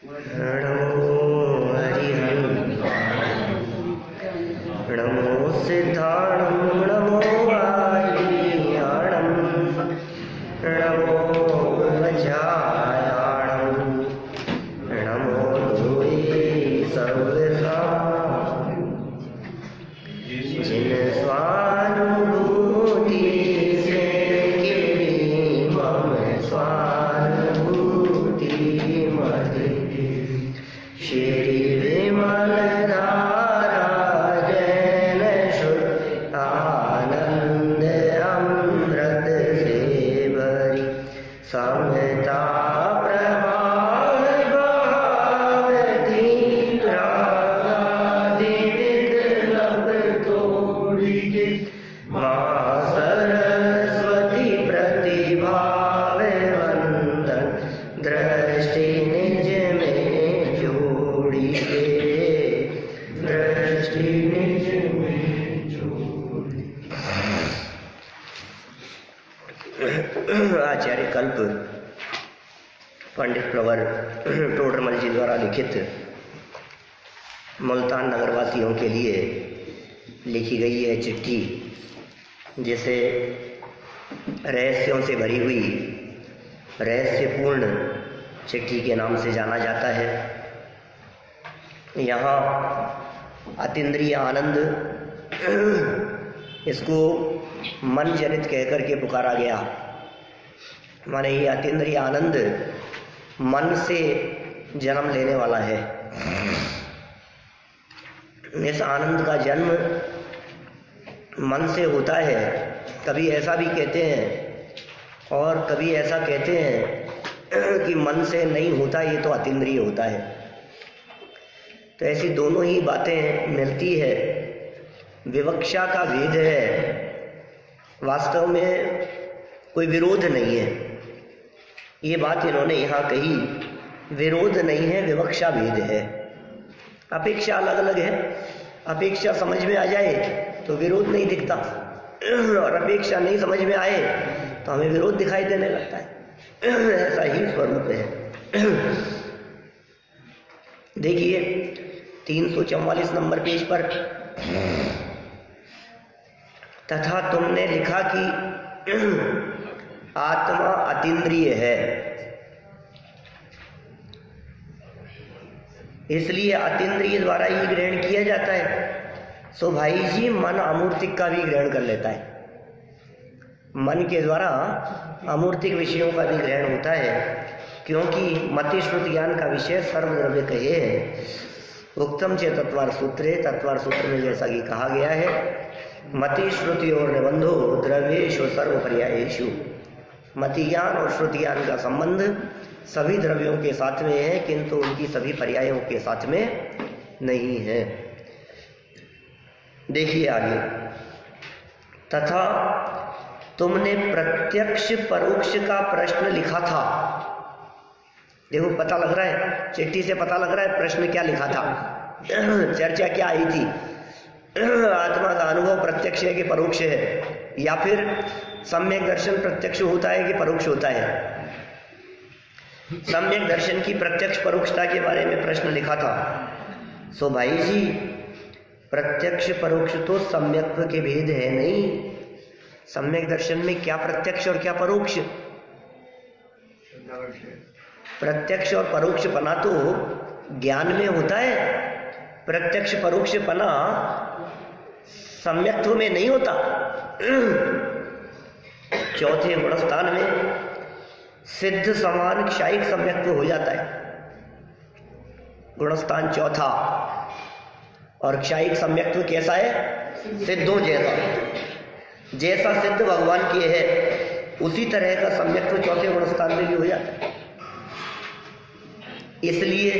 नमो हरिहं नमो सिद्धाणं नमो वायुयाणं नमो वज्रायाणं नमो भूये सर्वसा जिन स्वानुभूति से गिरी मम स्वानुभूति मत श्री विमल धारा जैन शुद्ध आनंद अमृत से भरी समता प्रभाव भावती रागादि विकल्प तोड़ी के माँ सरस्वती प्रतिभाव वंदन दृष्टि निज में जोड़ी के दृष्टि निज में जोड़ी। आचार्य कल्प पंडित प्रवर टोडरमल जी द्वारा लिखित मुल्तान नगरवासियों के लिए लिखी गई है चिट्ठी, जिसे रहस्यों से भरी हुई रहस्यपूर्ण चिट्ठी के नाम से जाना जाता है। यहाँ अतीन्द्रिय आनंद इसको मन जनित कहकर के पुकारा गया। माने ये अतीन्द्रिय आनंद मन से जन्म लेने वाला है। इस आनंद का जन्म मन से होता है। कभी ऐसा भी कहते हैं और कभी ऐसा कहते हैं कि मन से नहीं होता, ये तो अतीन्द्रिय होता है। तो ऐसी दोनों ही बातें मिलती है। विवक्षा का भेद है, वास्तव में कोई विरोध नहीं है। ये बात इन्होंने यहाँ कही, विरोध नहीं है, विवक्षा भेद है। अपेक्षा अलग अलग है। अपेक्षा समझ में आ जाए तो विरोध नहीं दिखता, और अपेक्षा नहीं समझ में आए तो हमें विरोध दिखाई देने लगता है। ऐसा ही स्वरूप है। देखिए 344 नंबर पेज पर, तथा तुमने लिखा कि आत्मा अतीन्द्रिय है, इसलिए अतीन्द्रिय द्वारा ही ग्रहण किया जाता है। सो भाई जी, मन अमूर्तिक का भी ग्रहण कर लेता है। मन के द्वारा अमूर्तिक विषयों का भी ग्रहण होता है, क्योंकि मति श्रुति ज्ञान का विषय सर्वद्रव्य कहे है। उक्तम चे तत्वार सूत्रे, तत्वार सूत्र में जैसा कि कहा गया है, मति श्रुति और निबंधो द्रव्येषु सर्व पर्यायेषु। मति ज्ञान और श्रुति ज्ञान का संबंध सभी द्रव्यों के साथ में है, किंतु उनकी सभी पर्यायों के साथ में नहीं है। देखिए आगे, तथा तुमने प्रत्यक्ष परोक्ष का प्रश्न लिखा था। देखो पता लग रहा है, चिट्ठी से पता लग रहा है प्रश्न क्या लिखा था, चर्चा क्या आई थी। आत्मा का अनुभव प्रत्यक्ष है कि परोक्ष है, या फिर सम्यक दर्शन प्रत्यक्ष होता है कि परोक्ष होता है। सम्यक दर्शन की प्रत्यक्ष परोक्षता के बारे में प्रश्न लिखा था। सो भाई जी, प्रत्यक्ष परोक्ष तो सम्यक्त्व के भेद है नहीं। सम्यक दर्शन में क्या प्रत्यक्ष और क्या परोक्ष? प्रत्यक्ष और परोक्ष पना तो ज्ञान में होता है, प्रत्यक्ष परोक्ष पना सम्यक्त्व में नहीं होता। चौथे गुणस्थान में सिद्ध समान क्षायिक सम्यक्त्व हो जाता है। गुणस्थान चौथा, और क्षायिक सम्यक्त्व कैसा है? सिद्धों जैसा। जैसा सिद्ध भगवान के है उसी तरह का सम्यक्त्व चौथे गुणस्थान में भी हो जाता है। इसलिए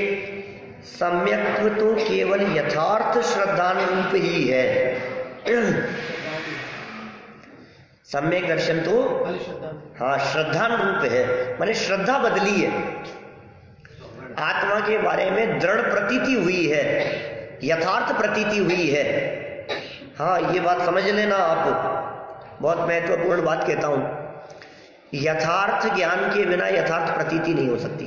सम्यक्त्व तो केवल यथार्थ श्रद्धानुरूप ही है। सम्यक दर्शन तो हाँ श्रद्धानुरूप है, माने श्रद्धा बदली है। आत्मा के बारे में दृढ़ प्रतीति हुई है, यथार्थ प्रतीति हुई है। हाँ, ये बात समझ लेना आप, बहुत महत्वपूर्ण बात कहता हूं। यथार्थ ज्ञान के बिना यथार्थ प्रतीति नहीं हो सकती।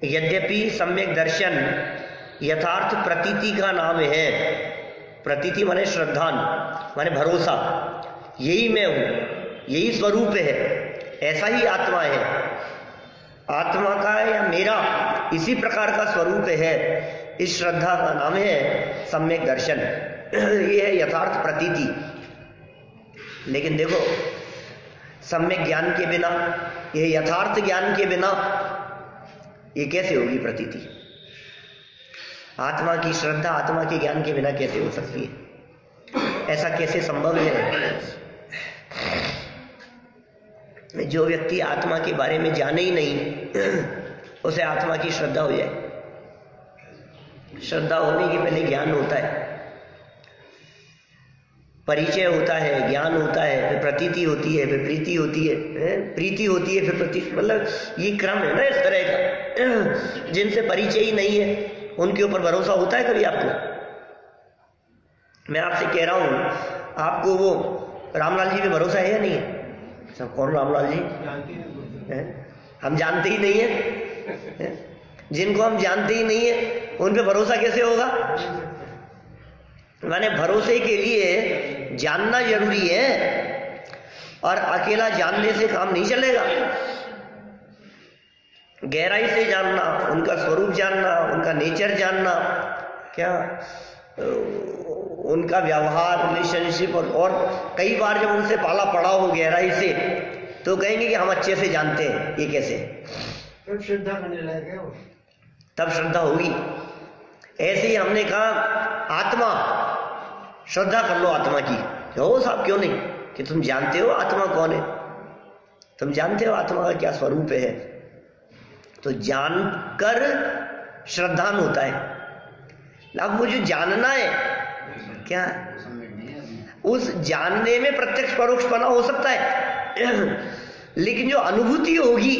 यद्यपि सम्यक दर्शन यथार्थ प्रतीति का नाम है। प्रतीति माने श्रद्धान, माने भरोसा, यही मैं हूं, यही स्वरूप है, ऐसा ही आत्मा है, आत्मा का या मेरा इसी प्रकार का स्वरूप है, इस श्रद्धा का नाम है सम्यक दर्शन। ये है यथार्थ प्रतीति। लेकिन देखो, सम्यक ज्ञान के बिना, ये यथार्थ ज्ञान के बिना ये कैसे होगी प्रतीति? आत्मा की श्रद्धा आत्मा के ज्ञान के बिना कैसे हो सकती है? ऐसा कैसे संभव है? जो व्यक्ति आत्मा के बारे में जाने ही नहीं, उसे आत्मा की श्रद्धा हो जाए। श्रद्धा होने के पहले ज्ञान होता है, परिचय होता है, ज्ञान होता है, फिर प्रतीति होती है, फिर प्रीति होती है, प्रीति होती है, फिर प्रतीति। मतलब ये क्रम है ना इस तरह का। जिनसे परिचय ही नहीं है उनके ऊपर भरोसा होता है कभी आपको? मैं आपसे कह रहा हूं, आपको वो रामलाल जी पे भरोसा है या नहीं है? सब कौन रामलाल जी? हम जानते ही नहीं है। जिनको हम जानते ही नहीं है उन पे भरोसा कैसे होगा? माने भरोसे के लिए जानना जरूरी है, और अकेला जानने से काम नहीं चलेगा। गहराई से जानना, उनका स्वरूप जानना, उनका नेचर जानना, क्या उनका व्यवहार, रिलेशनशिप, और कई बार जब उनसे पाला पड़ा हो गहराई से, तो कहेंगे कि हम अच्छे से जानते हैं। ये कैसे? तब श्रद्धा करने लायक है वो, तब श्रद्धा होगी। ऐसे ही हमने कहा आत्मा, श्रद्धा कर लो आत्मा की। हो साहब, क्यों नहीं? कि तुम जानते हो आत्मा कौन है, तुम जानते हो आत्मा का क्या स्वरूप है, तो जानकर श्रद्धान होता है। अब वो जो जानना है, क्या उस जानने में प्रत्यक्ष परोक्षपना हो सकता है, लेकिन जो अनुभूति होगी,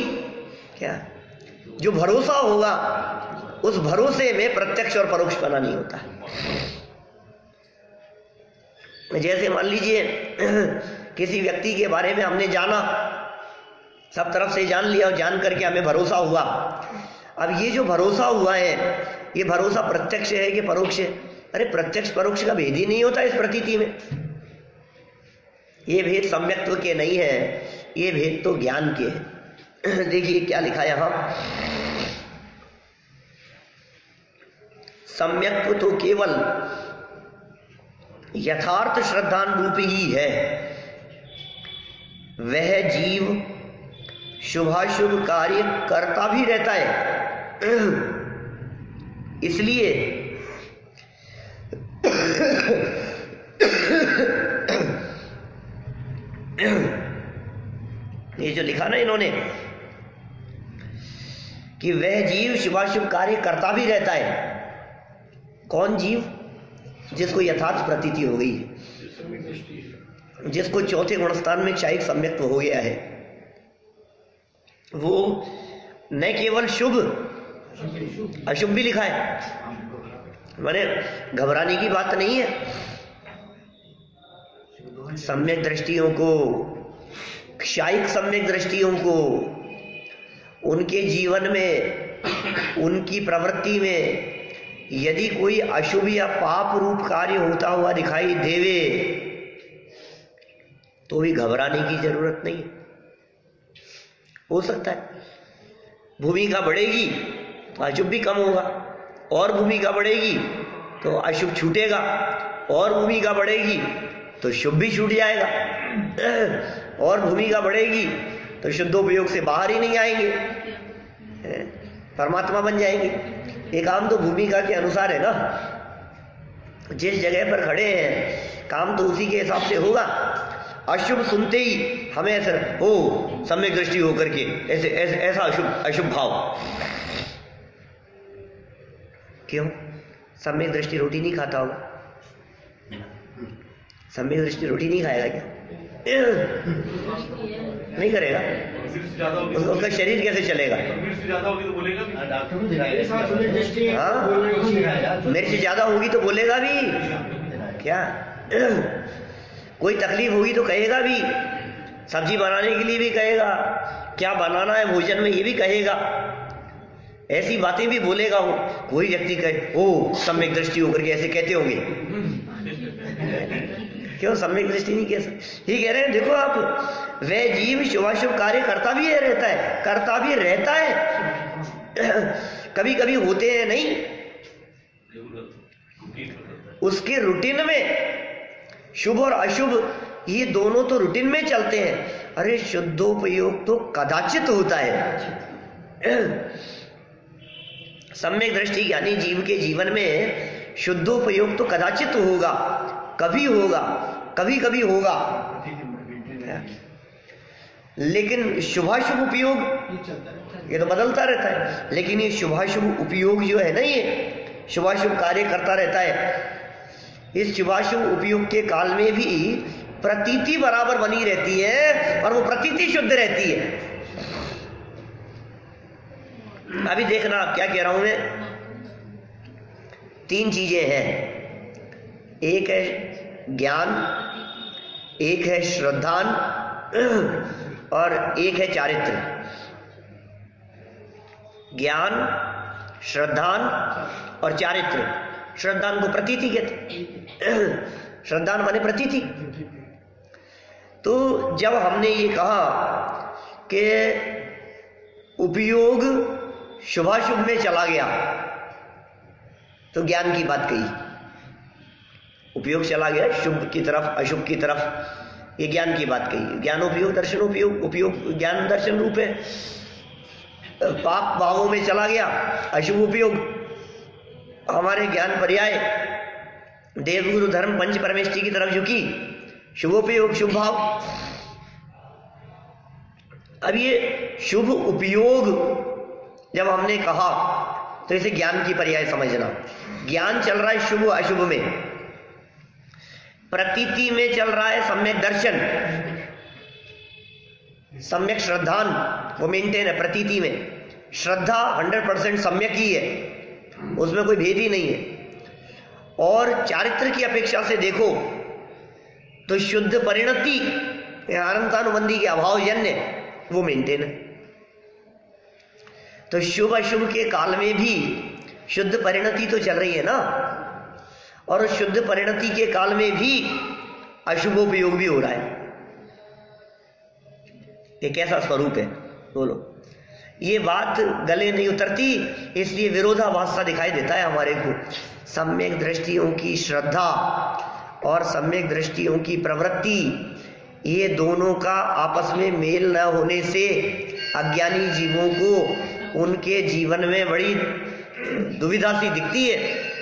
क्या जो भरोसा होगा, उस भरोसे में प्रत्यक्ष और परोक्षपना नहीं होता। जैसे मान लीजिए किसी व्यक्ति के बारे में हमने जाना, सब तरफ से जान लिया, और जान करके हमें भरोसा हुआ। अब ये जो भरोसा हुआ है, ये भरोसा प्रत्यक्ष है कि परोक्ष है? अरे प्रत्यक्ष परोक्ष का भेद ही नहीं होता इस प्रतीति में। ये भेद सम्यक्त्व के नहीं है, ये भेद तो ज्ञान के है। देखिए क्या लिखा यहां, सम्यक्त्व तो केवल यथार्थ श्रद्धान रूप ही है। वह जीव शुभाशुभ कार्य करता भी रहता है, इसलिए ये जो लिखा ना इन्होंने कि वह जीव शुभाशुभ कार्य करता भी रहता है। कौन जीव? जिसको यथार्थ प्रतीति हो गई, जिसको चौथे गुणस्थान में क्षयिक सम्यक्त्व हो गया है, वो न केवल शुभ, अशुभ भी लिखा है। माने घबराने की बात नहीं है। सम्यक दृष्टियों को, क्षयिक सम्यक दृष्टियों को, उनके जीवन में, उनकी प्रवृत्ति में यदि कोई अशुभ या पाप रूप कार्य होता हुआ दिखाई देवे, तो भी घबराने की जरूरत नहीं है। हो सकता है भूमिका बढ़ेगी तो अशुभ भी कम होगा, और भूमिका बढ़ेगी तो अशुभ छूटेगा, और भूमिका बढ़ेगी तो शुभ भी छूट जाएगा, और भूमिका बढ़ेगी तो शुद्धोपयोग से बाहर ही नहीं आएंगे, परमात्मा बन जाएंगे। ये काम तो भूमिका के अनुसार है ना। जिस जगह पर खड़े हैं काम तो उसी के हिसाब से होगा। अशुभ सुनते ही हमें ऐसा हो सम्यक दृष्टि होकर के ऐसा अशुभ भाव क्यों? सम्यक दृष्टि रोटी नहीं खाता होगा? सम्यक दृष्टि रोटी नहीं खाएगा क्या? नहीं करेगा, उसका शरीर कैसे चलेगा? हाँ, मिर्च ज्यादा होगी तो बोलेगा भी क्या? कोई तकलीफ होगी तो कहेगा भी, सब्जी बनाने के लिए भी कहेगा, क्या बनाना है भोजन में ये भी कहेगा। ऐसी बातें भी बोलेगा वो, कोई व्यक्ति कहे ओ सम्यक दृष्टि होकर के ऐसे कहते होंगे। क्यों सम्यक दृष्टि नहीं कह सकते? ये कह रहे हैं देखो आप, वह जीव शुभाशुभ कार्य करता भी रहता है, करता भी रहता है, कभी कभी होते हैं नहीं, उसके रूटीन में शुभ और अशुभ ये दोनों तो रूटीन में चलते हैं। अरे शुद्धोपयोग तो कदाचित होता है। सम्यक दृष्टि ज्ञानी जीव के जीवन में शुद्धोपयोग तो कदाचित होगा, कभी होगा, कभी कभी होगा, लेकिन शुभाशुभ उपयोग ये तो बदलता रहता है। लेकिन ये शुभाशुभ उपयोग जो है ना, ये शुभाशुभ कार्य करता रहता है। इस शुभाशुभ उपयोग के काल में भी प्रतीति बराबर बनी रहती है और वो प्रतीति शुद्ध रहती है। अभी देखना आप क्या कह रहा हूं मैं, 3 चीजें हैं, एक है ज्ञान, एक है श्रद्धान और एक है चारित्र। ज्ञान, श्रद्धान और चारित्र। श्रद्धान को प्रतीति कहते, श्रद्धान माने प्रतीति। तो जब हमने ये कहा कि उपयोग शुभाशुभ में चला गया तो ज्ञान की बात कही, उपयोग चला गया शुभ की तरफ अशुभ की तरफ, ये ज्ञान की बात कही। ज्ञानोपयोग दर्शनोपयोग, उपयोग ज्ञान दर्शन रूप है। पाप भावों में चला गया अशुभ उपयोग, हमारे ज्ञान पर्याय देवगुरु धर्म पंच परमेष्टि की तरफ झुकी, शुभोपयोग शुभ भाव। अब ये शुभ उपयोग जब हमने कहा तो इसे ज्ञान की पर्याय समझना। ज्ञान चल रहा है शुभ अशुभ में, प्रतीति में चल रहा है सम्यक दर्शन, सम्यक श्रद्धान वो मेंटेन है प्रतीति में। श्रद्धा 100% सम्यक ही है, उसमें कोई भेद ही नहीं है। और चारित्र की अपेक्षा से देखो तो शुद्ध परिणति अनंतानुबंधी के अभाव जन्य वो मेंटेन है। तो शुभ अशुभ के काल में भी शुद्ध परिणति तो चल रही है ना, और शुद्ध परिणति के काल में भी अशुभोपयोग भी हो रहा है। ये कैसा स्वरूप है बोलो? ये बात गले नहीं उतरती, इसलिए विरोधाभास सा दिखाई देता है हमारे को। सम्यक दृष्टियों की श्रद्धा और सम्यक दृष्टियों की प्रवृत्ति, ये दोनों का आपस में मेल न होने से अज्ञानी जीवों को उनके जीवन में बड़ी दुविधा सी दिखती है।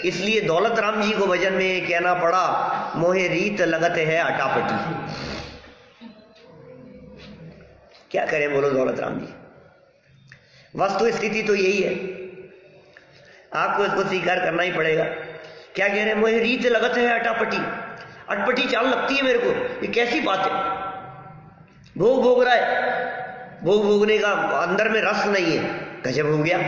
इसलिए दौलत राम जी को भजन में कहना पड़ा, मोहे रीत लगत है अटापटी। क्या करें बोलो दौलत राम जी? वस्तु स्थिति तो यही है, आपको इसको स्वीकार करना ही पड़ेगा। क्या कह रहे हैं? मोहे रीत लगत है अटापटी, अटपटी चाल लगती है मेरे को। ये कैसी बात है? भोग भोग रहा है, भोग भोगने का अंदर में रस नहीं है, गजब हो गया।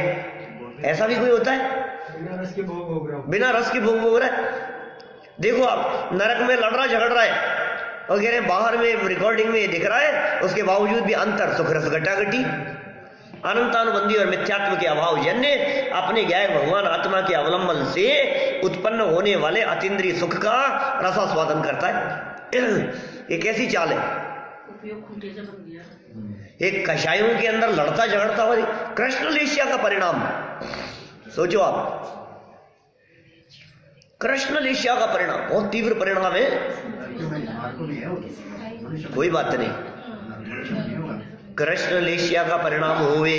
ऐसा भी कोई होता है? बिना रस के भोग भोग रहा हूं, बिना रस के भोग भोग रहा है। देखो आप, नरक में लड़ रहा झगड़ रहा है और कह रहे हैं बाहर में रिकॉर्डिंग में दिख रहा है, उसके बावजूद भी अंतर सुख रस घटाघटी, अनंतानुबंधी और मिथ्यात्व के अभाव जन्य अपने ज्ञायक भगवान आत्मा के अवलंबन से उत्पन्न होने वाले अतीन्द्रिय सुख का रसास्वादन करता है। ये कैसी चाल है? एक कषायों के अंदर लड़ता झगड़ता हुआ कृष्ण लेशिया का परिणाम सोचो आप। कृष्ण लेशिया का परिणाम बहुत तीव्र परिणाम है। कोई बात नहीं, कृष्ण लेशिया का परिणाम होवे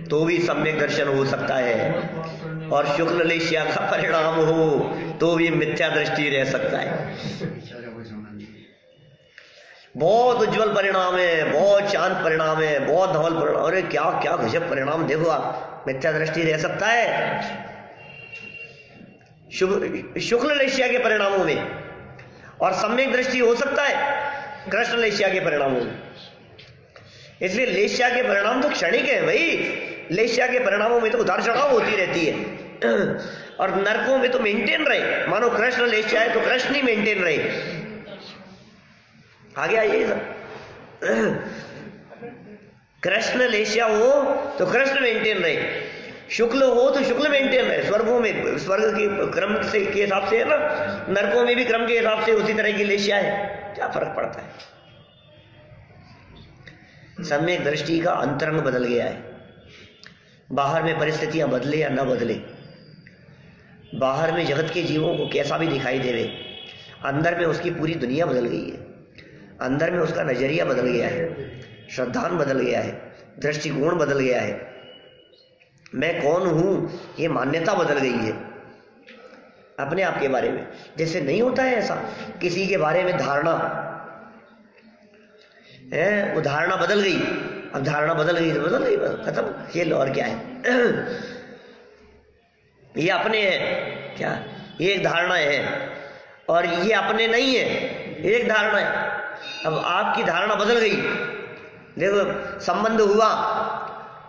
तो भी सम्यक दर्शन हो सकता है, और शुक्ल लेशिया का परिणाम हो तो भी मिथ्या दृष्टि रह सकता है। बहुत उज्जवल परिणाम है, बहुत शांत परिणाम है, बहुत धवल परिणाम। अरे क्या क्या गजब परिणाम! देखो आप, मिथ्या दृष्टि रह सकता है शुक्ल लेशिया के परिणामों में, और सम्यक दृष्टि हो सकता है कृष्ण लेशिया के परिणामों में। इसलिए लेशिया के परिणाम तो क्षणिक है भाई। लेशिया के परिणामों में तो उतार चढ़ाव होती रहती है, और नरकों में तो मेंटेन रहे। मानो कृष्ण लेशिया है तो कृष्ण ही मेंटेन रहे। आगे आइए सब। कृष्ण लेशिया हो तो कृष्ण मेंटेन रहे, शुक्ल हो तो शुक्ल मेंटेन है, स्वर्गों में स्वर्ग के क्रम से के हिसाब से है ना, नरकों में भी क्रम के हिसाब से उसी तरह की लेशिया है, क्या फर्क पड़ता है। सम्यक दृष्टि का अंतरंग बदल गया है। बाहर में परिस्थितियां बदले या न बदले, बाहर में जगत के जीवों को कैसा भी दिखाई देवे, अंदर में उसकी पूरी दुनिया बदल गई है। अंदर में उसका नजरिया बदल गया है, श्रद्धान बदल गया है, दृष्टिकोण बदल गया है, मैं कौन हूं ये मान्यता बदल गई है अपने आप के बारे में। जैसे नहीं होता है ऐसा, किसी के बारे में धारणा है, वो धारणा बदल गई, अब धारणा बदल गई तो बदल गई, खत्म, खेल और क्या है। ये अपने हैं क्या, ये एक धारणा है, और ये अपने नहीं है, एक धारणा है। अब आपकी धारणा बदल गई, देखो संबंध हुआ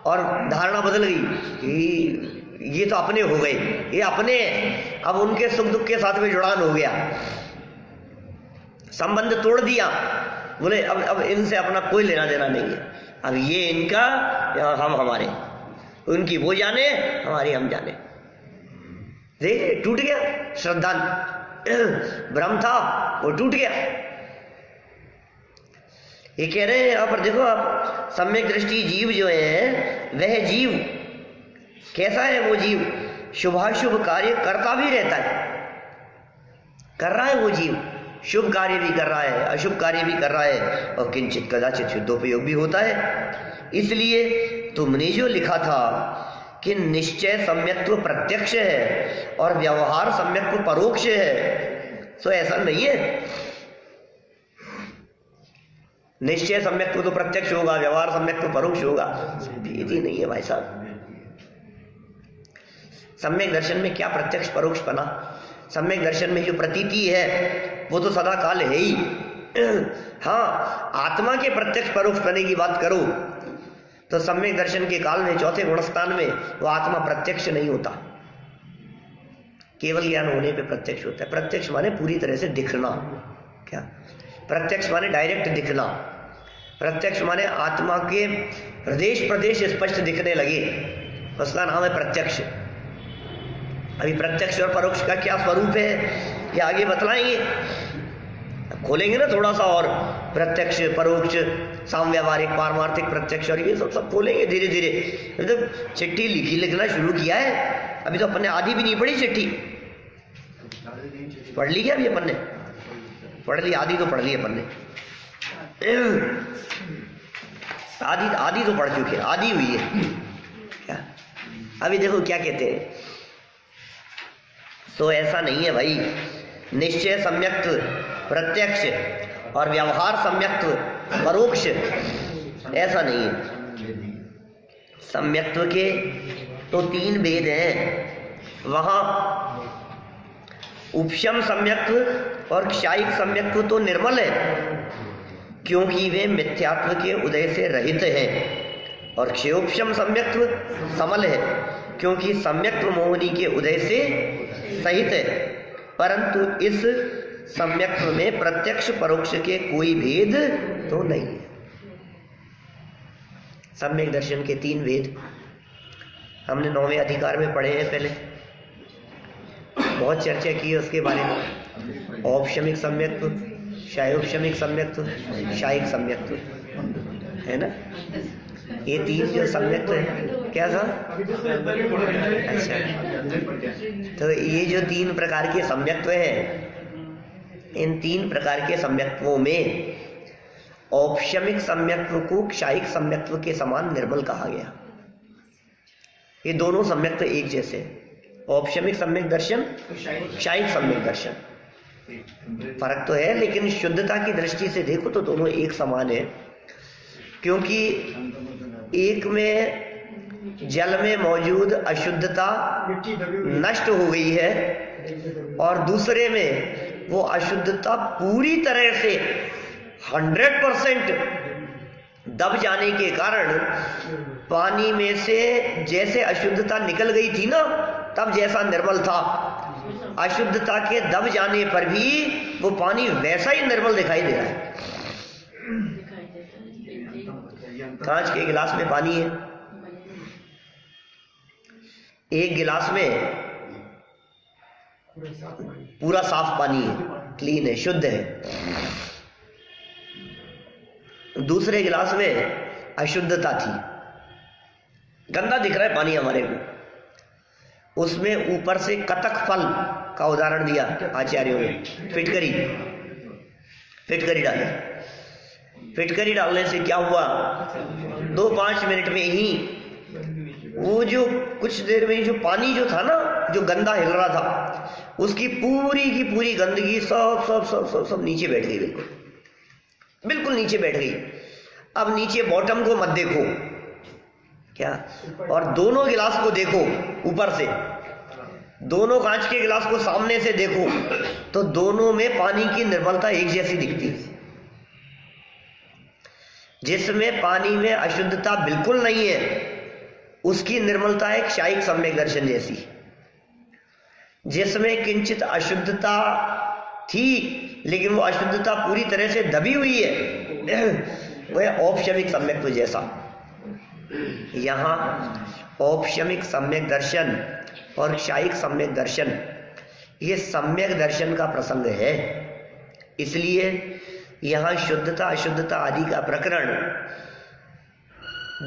और धारणा बदल गई कि ये तो अपने हो गए, ये अपने, अब उनके सुख दुख के साथ में जुड़ान हो गया, संबंध तोड़ दिया, बोले अब इनसे अपना कोई लेना देना नहीं है, अब ये इनका हम हमारे, उनकी वो जाने हमारी हम जाने। देखिए टूट गया श्रद्धान, भ्रम था वो टूट गया। ये कह रहे हैं यहाँ पर, देखो आप, सम्यक दृष्टि जीव जो है, वह जीव कैसा है, वो जीव शुभाशुभ कार्य करता भी रहता है, कर रहा है वो जीव, शुभ कार्य भी कर रहा है, अशुभ कार्य भी कर रहा है, और किंचित कदाचित शुद्धोपयोग भी होता है। इसलिए तुमने जो लिखा था कि निश्चय सम्यक्त्व प्रत्यक्ष है और व्यवहार सम्यक्त्व परोक्ष है, तो ऐसा नहीं है। निश्चय सम्यक्त्व तो प्रत्यक्ष होगा, व्यवहार सम्यक्त्व परोक्ष होगा, भेद ही नहीं है भाई साहब। सम्यक दर्शन में क्या प्रत्यक्ष परोक्ष बना, सम्यक दर्शन में जो प्रतीति है वो तो सदा काल है ही। हाँ, आत्मा के प्रत्यक्ष परोक्ष बने की बात करो तो सम्यक दर्शन के काल में चौथे गुणस्थान में वो आत्मा प्रत्यक्ष नहीं होता, केवल ज्ञान होने पे प्रत्यक्ष होता है। प्रत्यक्ष माने पूरी तरह से दिखना, क्या प्रत्यक्ष माने डायरेक्ट दिखना, प्रत्यक्ष माने आत्मा के प्रदेश प्रदेश स्पष्ट दिखने लगे, उसका नाम है प्रत्यक्ष। अभी प्रत्यक्ष और परोक्ष का क्या स्वरूप है ये आगे बतलाएंगे, खोलेंगे ना थोड़ा सा और, प्रत्यक्ष परोक्ष सामव्यावहारिक पारमार्थिक प्रत्यक्ष और ये सब खोलेंगे धीरे धीरे। मतलब चिट्ठी लिखना शुरू किया है, अभी तो अपन ने आधी भी नहीं पढ़ी चिट्ठी, पढ़ ली क्या अभी अपन ने, पढ़ ली आधी तो पढ़ ली अपन ने, आधी तो पढ़ चुके, आधी हुई है क्या। अभी देखो क्या कहते हैं, तो ऐसा नहीं है भाई, निश्चय सम्यक्त प्रत्यक्ष और व्यवहार सम्यक्त परोक्ष, ऐसा नहीं है। सम्यक्त्व के तो तीन भेद हैं, वहां उपशम सम्यक्त्व और क्षायिक सम्यक्त्व तो निर्मल है, क्योंकि वे मिथ्यात्व के उदय से रहित हैं, और क्षयोपशम सम्यक्त्व समल है, क्योंकि सम्यक्त्व मोहनी के उदय से सहित है। परंतु इस सम्यक्त्व में प्रत्यक्ष परोक्ष के कोई भेद तो नहीं है। सम्यक दर्शन के तीन भेद हमने 9वें अधिकार में पढ़े हैं, पहले बहुत चर्चा की है उसके बारे में। औपशमिक सम्यक्त्व, क्षयोपशमिक सम्यक्त्व, क्षायिक सम्यक्त्व, है ना, ये तीन जो सम्यक्त्व है, क्या था, अच्छा, तो ये जो तीन प्रकार के सम्यक्त्व हैं, इन तीन प्रकार के सम्यक्त्वों में औपशमिक सम्यक्त्व को क्षायिक सम्यक्त्व के समान निर्मल कहा गया। ये दोनों सम्यक्त्व एक जैसे, औपशमिक सम्यक दर्शन, क्षायिक सम्यक दर्शन, फर्क तो है लेकिन शुद्धता की दृष्टि से देखो तो दोनों एक समान है, क्योंकि एक में जल में मौजूद अशुद्धता नष्ट हो गई है और दूसरे में वो अशुद्धता पूरी तरह से 100% दब जाने के कारण पानी में से जैसे अशुद्धता निकल गई थी ना, तब जैसा निर्मल था, अशुद्धता के दब जाने पर भी वो पानी वैसा ही निर्मल दिखाई दे रहा है। कांच के गिलास में पानी है, एक गिलास में पूरा साफ पानी है, क्लीन है, शुद्ध है। दूसरे गिलास में अशुद्धता थी, गंदा दिख रहा है पानी हमारे को। उसमें ऊपर से कतक फल का उदाहरण दिया आचार्यों ने, फिटकरी डाले। फिटकरी डालने से क्या हुआ, 2-5 मिनट में ही वो जो कुछ देर में जो पानी जो था ना, जो गंदा हिल रहा था, उसकी पूरी की पूरी गंदगी सब सब सब सब सब नीचे बैठ गई, बिल्कुल नीचे बैठ गई। अब नीचे बॉटम को मत देखो क्या, और दोनों गिलास को देखो ऊपर से, दोनों कांच के गिलास को सामने से देखो, तो दोनों में पानी की निर्मलता एक जैसी दिखती है। जिसमें पानी में अशुद्धता बिल्कुल नहीं है, उसकी निर्मलता एक क्षायिक सम्यक दर्शन जैसी। जिसमें किंचित अशुद्धता थी, लेकिन वो अशुद्धता पूरी तरह से दबी हुई है, वह औपशमिक सम्यक जैसा। यहाँ औपशमिक सम्यक दर्शन और क्षायिक सम्यक दर्शन, ये सम्यक दर्शन का प्रसंग है। इसलिए यहाँ शुद्धता अशुद्धता आदि का प्रकरण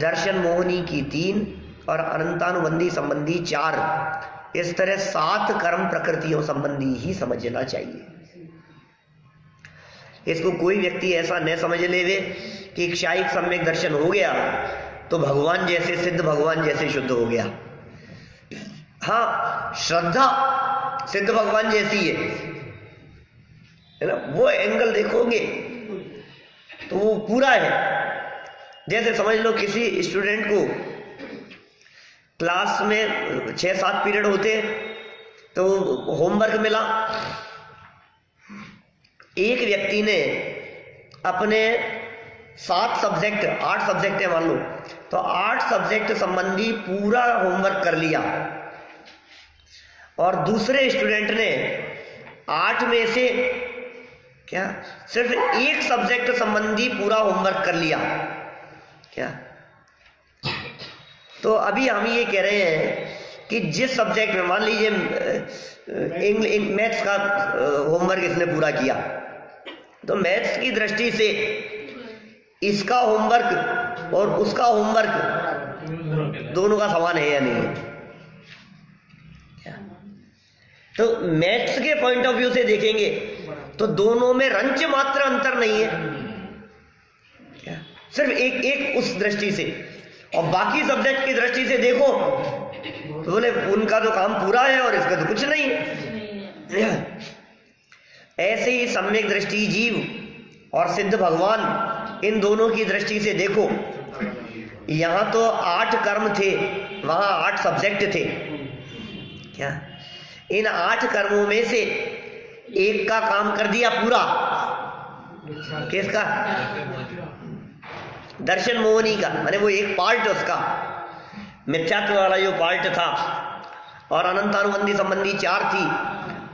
दर्शन मोहनी की 3 और अनंतानुबंधी संबंधी 4, इस तरह 7 कर्म प्रकृतियों संबंधी ही समझना चाहिए। इसको कोई व्यक्ति ऐसा न समझ लेवे कि क्षायिक सम्यक दर्शन हो गया तो भगवान जैसे सिद्ध, भगवान जैसे शुद्ध हो गया। हाँ, श्रद्धा सिद्ध भगवान जैसी है ना, वो एंगल देखोगे तो वो पूरा है। जैसे समझ लो किसी स्टूडेंट को क्लास में 6-7 पीरियड होते तो होमवर्क मिला, एक व्यक्ति ने अपने 8 सब्जेक्ट है मान लो, तो 8 सब्जेक्ट संबंधी पूरा होमवर्क कर लिया, और दूसरे स्टूडेंट ने 8 में से क्या सिर्फ 1 सब्जेक्ट संबंधी पूरा होमवर्क कर लिया क्या। तो अभी हम ये कह रहे हैं कि जिस सब्जेक्ट में मान लीजिए मैथ्स का होमवर्क इसने पूरा किया, तो मैथ्स की दृष्टि से इसका होमवर्क और उसका होमवर्क दोनों का समान है या नहीं है। तो मैथ्स के पॉइंट ऑफ व्यू से देखेंगे तो दोनों में रंच मात्र अंतर नहीं है क्या, सिर्फ एक उस दृष्टि से, और बाकी सब्जेक्ट की दृष्टि से देखो तो बोले उनका तो काम पूरा है और इसका तो कुछ नहीं है। ऐसे ही सम्यक दृष्टि जीव और सिद्ध भगवान, इन दोनों की दृष्टि से देखो। यहां तो 8 कर्म थे, वहां 8 सब्जेक्ट थे क्या। इन 8 कर्मों में से एक का काम कर दिया पूरा, किसका, दर्शन मोहनी का, माने वो एक पार्ट उसका मिथ्यात्व वाला जो पार्ट था, और अनंतानुबंधी संबंधी 4 थी।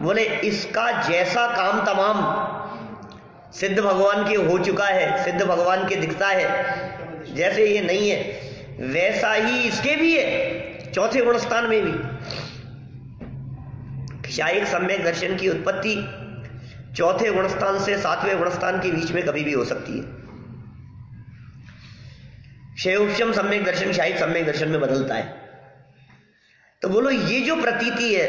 बोले इसका जैसा काम तमाम सिद्ध भगवान के हो चुका है, सिद्ध भगवान के दिखता है, जैसे ये नहीं है वैसा ही इसके भी है, चौथे गुणस्थान में भी। क्षायिक सम्यक दर्शन की उत्पत्ति चौथे गुणस्थान से 7वें गुणस्थान के बीच में कभी भी हो सकती है। क्षयोपशम सम्यक दर्शन क्षायिक सम्यक दर्शन में बदलता है। तो बोलो ये जो प्रतीति है,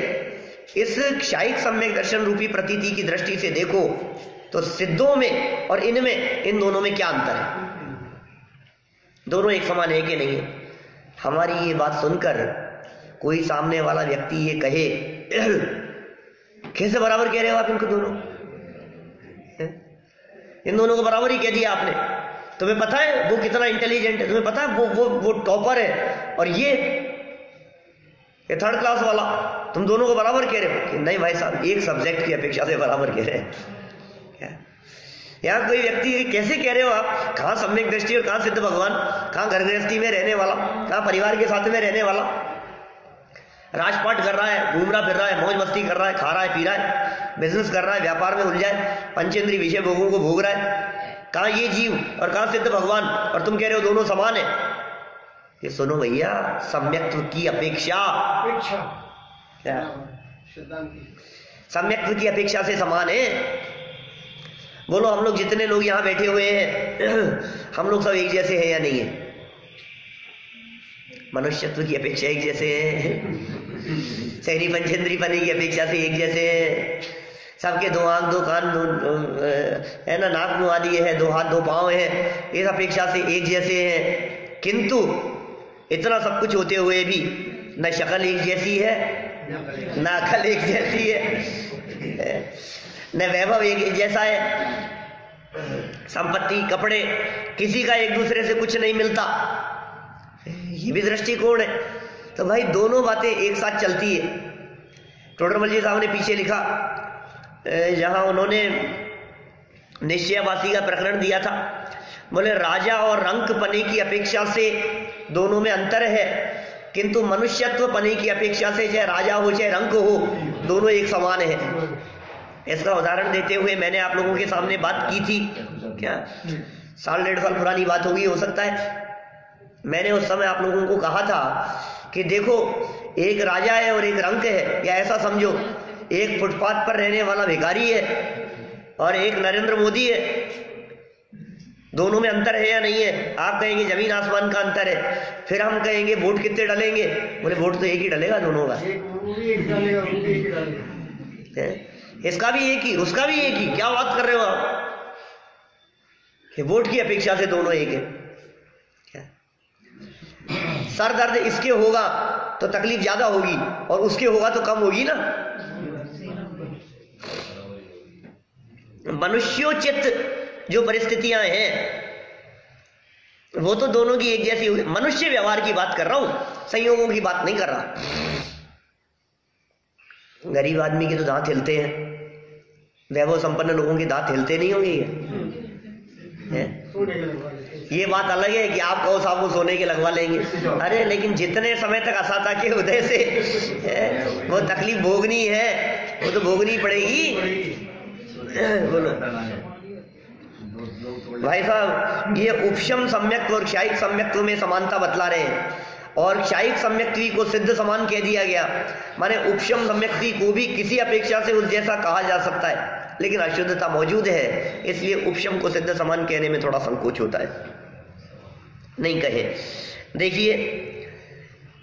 इस क्षायिक सम्यक दर्शन रूपी प्रतीति की दृष्टि से देखो तो सिद्धों में और इनमें, इन दोनों में क्या अंतर है, दोनों एक समान है कि नहीं है। हमारी ये बात सुनकर कोई सामने वाला व्यक्ति ये कहे कैसे बराबर कह रहे हो आप इनको दोनों, इन दोनों को बराबर ही कह दिया आपने, तुम्हें पता है वो कितना इंटेलिजेंट है, तुम्हें पता है वो टॉपर है, और ये 3rd क्लास वाला, तुम दोनों को बराबर कह रहे हो कि नहीं भाई साहब, एक सब्जेक्ट की अपेक्षा से बराबर कह रहे हैं। यहाँ कोई व्यक्ति कैसे कह रहे हो आप, कहाँ सम्यक दृष्टि और कहाँ सिद्ध भगवान, कहाँ घर गृहस्थी में रहने वाला, कहाँ परिवार के साथ में रहने वाला, राजपाट कर रहा है, घूम रहा फिर रहा है, मौज मस्ती कर रहा है, खा रहा है, पी रहा है, बिजनेस कर रहा है, व्यापार में उलझा है, पंचेंद्रीय विषय भोगों को भोग रहा है, कहाँ ये जीव और कहाँ सिद्ध भगवान, और तुम कह रहे हो दोनों समान है। कि सुनो भैया, सम्यक्त्व की अपेक्षा क्या सम्यक्त्व की अपेक्षा से समान है। बोलो हम लोग जितने लोग यहाँ बैठे हुए हैं हम लोग सब एक जैसे हैं या नहीं है? मनुष्यत्व की अपेक्षा एक जैसे हैं, शहरी पंचेंद्रीपने की अपेक्षा से एक जैसे हैं, सबके दो आंख दो कान है ना, नाक मुंह आदि है, दो हाथ दो पांव है, इस अपेक्षा से एक जैसे हैं। किंतु इतना सब कुछ होते हुए भी न शक्ल एक जैसी है, न अकल एक जैसी है, न वैभव एक जैसा है, संपत्ति कपड़े किसी का एक दूसरे से कुछ नहीं मिलता, ये भी दृष्टिकोण है। तो भाई दोनों बातें एक साथ चलती है। टोडरमल जी साहब ने पीछे लिखा, जहां उन्होंने निश्चयवासी का प्रकरण दिया था, बोले राजा और रंक पने की अपेक्षा से दोनों में अंतर है, किंतु मनुष्यत्व पने की अपेक्षा से चाहे राजा हो चाहे रंक हो दोनों एक समान है। इसका उदाहरण देते हुए मैंने आप लोगों के सामने बात की थी, क्या 1.5 साल पुरानी बात होगी, हो सकता है। मैंने उस समय आप लोगों को कहा था कि देखो एक राजा है और एक रंक है, या ऐसा समझो एक फुटपाथ पर रहने वाला भिखारी है और एक नरेंद्र मोदी है, दोनों में अंतर है या नहीं है? आप कहेंगे जमीन आसमान का अंतर है। फिर हम कहेंगे वोट कितने डलेंगे? बोले वोट तो एक ही डलेगा दोनों का, इसका भी एक ही उसका भी एक ही। क्या बात कर रहे हो आप? वोट की अपेक्षा से दोनों एक है। सर दर्द इसके होगा तो तकलीफ ज्यादा होगी और उसके होगा तो कम होगी ना। मनुष्योचित जो परिस्थितियां हैं वो तो दोनों की एक जैसी हुई। मनुष्य व्यवहार की बात कर रहा हूं, संयोगों की बात नहीं कर रहा। गरीब आदमी के तो दांत हिलते हैं, वैभव संपन्न लोगों के दांत हिलते नहीं होंगे ये बात अलग है कि आप कहो साहब वो सोने के लगवा लेंगे। अरे लेकिन जितने समय तक असाता के उदय से वो तकलीफ भोगनी है वो तो भोगनी पड़ेगी। बोलो भाई साहब, ये उपशम सम्यक्त्व और क्षायिक सम्यक्त्व में समानता बतला रहे हैं, और क्षायिक सम्यक्त्वी को सिद्ध समान कह दिया गया। माने उपशम सम्यक्त्वी को भी किसी अपेक्षा से उस जैसा कहा जा सकता है, लेकिन अशुद्धता मौजूद है, इसलिए उपशम को सिद्ध समान कहने में थोड़ा संकोच होता है, नहीं कहे। देखिए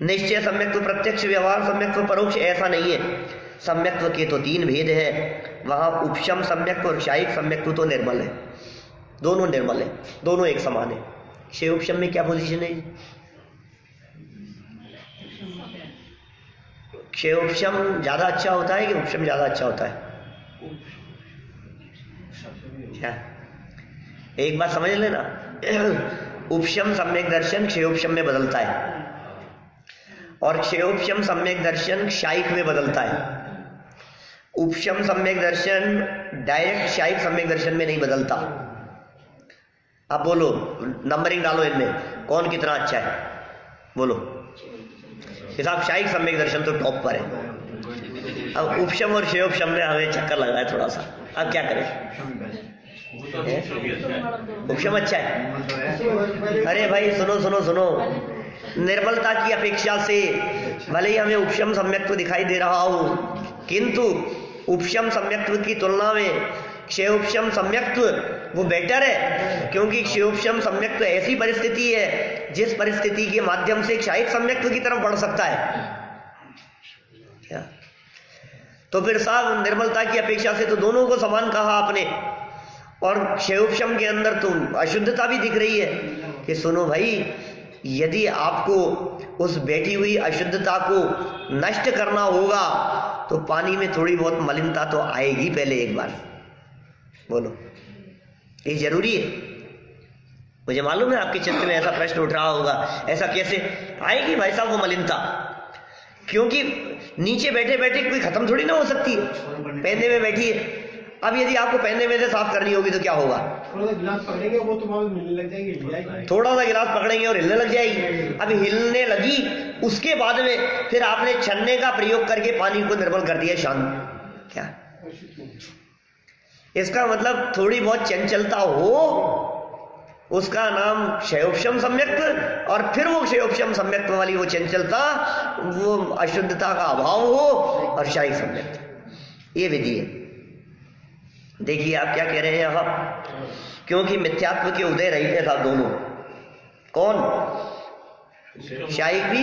निश्चय सम्यक्त्व, प्रत्यक्ष व्यवहार सम्यक्त्व, परोक्ष, ऐसा नहीं है। सम्यक्त्व के तो 3 भेद है, वहां उपशम सम्यक्त्व और क्षायिक सम्यक्त्व तो निर्मल है, दोनों निर्मल है, दोनों एक समान है। क्षय उपशम में क्या पोजीशन है? क्षय उपशम ज्यादा अच्छा होता है कि उपशम ज्यादा अच्छा होता है? क्या एक बात समझ लेना, उपशम सम्यक दर्शन क्षयोपशम में बदलता है और क्षयोपशम सम्यक दर्शन क्षायिक में बदलता है। उपशम सम्यक दर्शन डायरेक्ट क्षायिक सम्यक दर्शन में नहीं बदलता। अब बोलो, नंबरिंग डालो इनमें, कौन कितना अच्छा है बोलो। हिसाब क्षायिक सम्यक दर्शन तो टॉप पर है। अब उपशम और क्षयोपशम में हमें चक्कर लग रहा है थोड़ा सा, अब क्या करें? उपशम अच्छा है। अरे भाई सुनो सुनो सुनो, निर्मलता की अपेक्षा से भले ही हमें उपशम सम्यक्त्व दिखाई दे रहा हो, किंतु उपशम सम्यक्त्व की तुलना में क्षयोपशम सम्यक्त्व वो बेटर है, क्योंकि क्षयोपशम सम्यक्त्व ऐसी परिस्थिति है जिस परिस्थिति के माध्यम से क्षायिक सम्यक्त्व की तरफ बढ़ सकता है। क्या तो फिर साहब निर्मलता की अपेक्षा से तो दोनों को समान कहा आपने, और क्षयोपशम के अंदर तो अशुद्धता भी दिख रही है कि सुनो भाई, यदि आपको उस बैठी हुई अशुद्धता को नष्ट करना होगा तो पानी में थोड़ी बहुत मलिनता तो आएगी पहले एक बार। बोलो ये जरूरी है? मुझे मालूम है आपके चित्त में ऐसा प्रश्न उठ रहा होगा, ऐसा कैसे आएगी भाई साहब वो मलिनता? क्योंकि नीचे बैठे बैठे कोई खत्म थोड़ी ना हो सकती है, पहने में बैठी है। अब यदि आपको पहने में से साफ करनी होगी तो क्या होगा? थोड़ा सा गिलास पकड़ेंगे वो तो मिलने लग जाएगी, थोड़ा सा गिलास पकड़ेंगे और हिलने लग जाएगी। अब हिलने लगी, उसके बाद में फिर आपने छन्ने का प्रयोग करके पानी को निर्मल कर दिया, शांत। क्या इसका मतलब थोड़ी बहुत चंचलता हो उसका नाम क्षयोपशम सम्यक्त, और फिर वो क्षयोपशम सम्यक्त वाली वो चंचलता, वो अशुद्धता का अभाव हो, और क्षायिक सम्यक्त, ये विधि है। देखिए आप क्या कह रहे हैं यहां, क्योंकि मिथ्यात्व के उदय रहित था दोनों। कौन? क्षायिक भी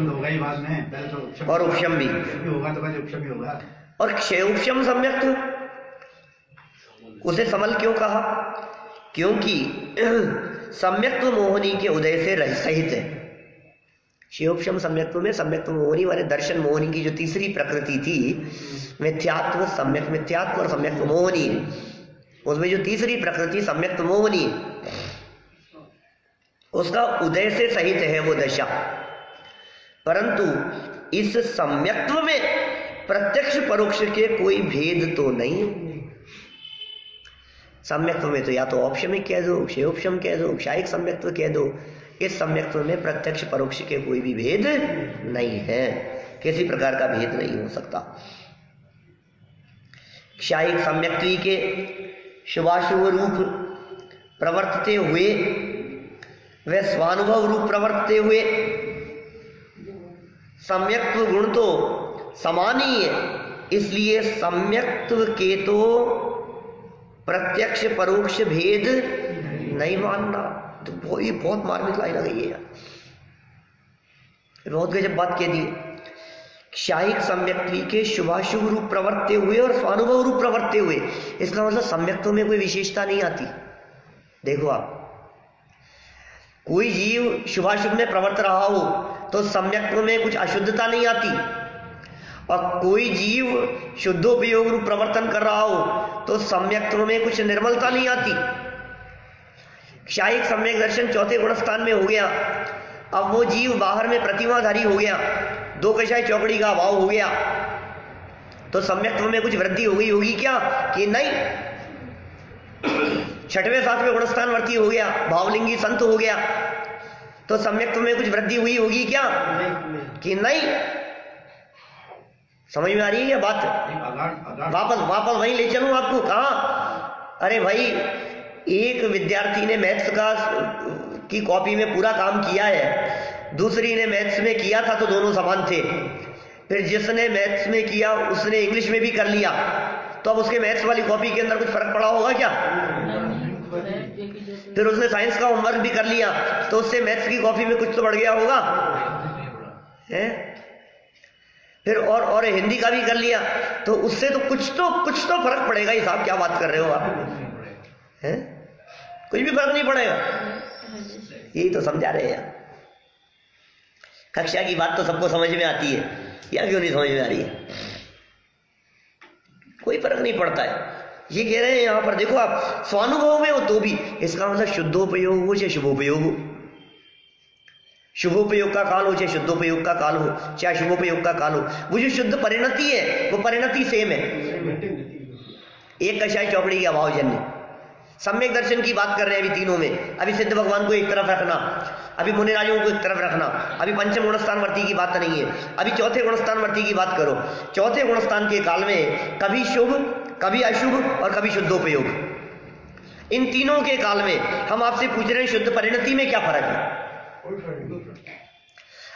होगा ही बाद में, तो और उपशम भी होगा, तो उपशम भी होगा। और क्षयोपशम सम्यक्त उसे समल क्यों कहा? क्योंकि सम्यक्त्व मोहनी के उदय से सहित है। क्षयोपशम सम्यक्त्व में सम्यक्त्व मोहनी माने दर्शन मोहनी की जो तीसरी प्रकृति थी, मिथ्यात्व, सम्यक मिथ्यात्व और सम्यक्त्व मोहनी, उसमें जो तीसरी प्रकृति सम्यक्त्व मोहनी, उसका उदय से सहित है वो दशा। परंतु इस सम्यक्त्व में प्रत्यक्ष परोक्ष के कोई भेद तो नहीं। सम्यक्त्व में तो या तो औपशमिक कह दो, क्षयोपशम कह दो, क्षायिक सम्यक्त्व कह दो। इस सम्यक्त्व में प्रत्यक्ष परोक्ष के कोई भी भेद नहीं है, किसी प्रकार का भेद नहीं हो सकता। क्षायिक सम्यक्त्वी के शुभाशुभ रूप प्रवर्तते हुए, वे स्वानुभव रूप प्रवर्तते हुए, सम्यक्त्व गुण तो समान ही है, इसलिए सम्यक्त्व के तो प्रत्यक्ष परोक्ष भेद नहीं मानना। तो वही बहुत मार्मिक लाइन आ गई है यार, बहुत गजब बात कह दी। क्षायिक सम्यक्त्वी के शुभाशुभ रूप प्रवर्तते हुए और स्वानुभव रूप प्रवर्तते हुए, इसका मतलब सम्यक्त्व में कोई विशेषता नहीं आती। देखो आप, कोई जीव शुभाशुभ में प्रवर्त रहा हो तो सम्यक्त्व में कुछ अशुद्धता नहीं आती, और कोई जीव शुद्धोपयोग रूप प्रवर्तन कर रहा हो तो सम्यक्त्व में कुछ निर्मलता नहीं आती। क्षायिक सम्यक दर्शन चौथे गुण स्थान में हो गया, अब वो जीव बाहर में प्रतिमाधारी हो गया, दो कषाय चौकड़ी का अभाव हो गया, तो सम्यक्त्व में कुछ वृद्धि हो गई होगी क्या? कि नहीं। छठवें सातवें गुणस्थानवर्ती हो गया, भावलिंगी संत हो गया, तो सम्यक्त्व में कुछ वृद्धि हुई होगी क्या? कि नहीं। समझ में आ रही है बात? वापस वहीं ले चलूं आपको। कहाँ? अरे भाई, एक विद्यार्थी ने मैथ्स की कॉपी में पूरा काम किया है, दूसरी ने मैथ्स में किया था, तो दोनों समान थे। फिर जिसने मैथ्स में किया उसने इंग्लिश में भी कर लिया, तो अब उसके मैथ्स वाली कॉपी के अंदर कुछ फर्क पड़ा होगा क्या? फिर उसने साइंस का होमवर्क भी कर लिया, तो उससे मैथ्स की कॉपी में कुछ तो बढ़ गया होगा है? फिर और हिंदी का भी कर लिया, तो उससे तो कुछ तो फर्क पड़ेगा ही साहब। क्या बात कर रहे हो आप? हैं? कुछ भी फर्क नहीं पड़ेगा। यही तो समझा रहे हैं। कक्षा की बात तो सबको समझ में आती है, या क्यों नहीं समझ में आ रही है? कोई फर्क नहीं पड़ता है। ये कह रहे हैं यहां पर, देखो आप, स्वानुभव में हो तो भी, इसका मतलब शुद्धोपयोग हो चाहे शुभोपयोग हो, शुभोपयोग का काल हो चाहे शुद्धोपयोग का काल हो, चाहे शुभोपयोग का काल हो, वो जो शुद्ध परिणति है वो परिणति सेम है। एक कषाय चौकड़ी के अभाव जन्य। सम्यक दर्शन की बात कर रहे हैं अभी तीनों में। अभी सिद्ध भगवान को एक तरफ रखना, अभी मुनिराजों को एक तरफ रखना, अभी पंचम गुणस्थानवर्ती की बात नहीं है, अभी चौथे गुणस्थानवर्ती की बात करो। चौथे गुणस्थान के काल में कभी शुभ, कभी अशुभ और कभी शुद्धोपयोग। इन तीनों के काल में हम आपसे पूछ रहे हैं शुद्ध परिणति में क्या फर्क है?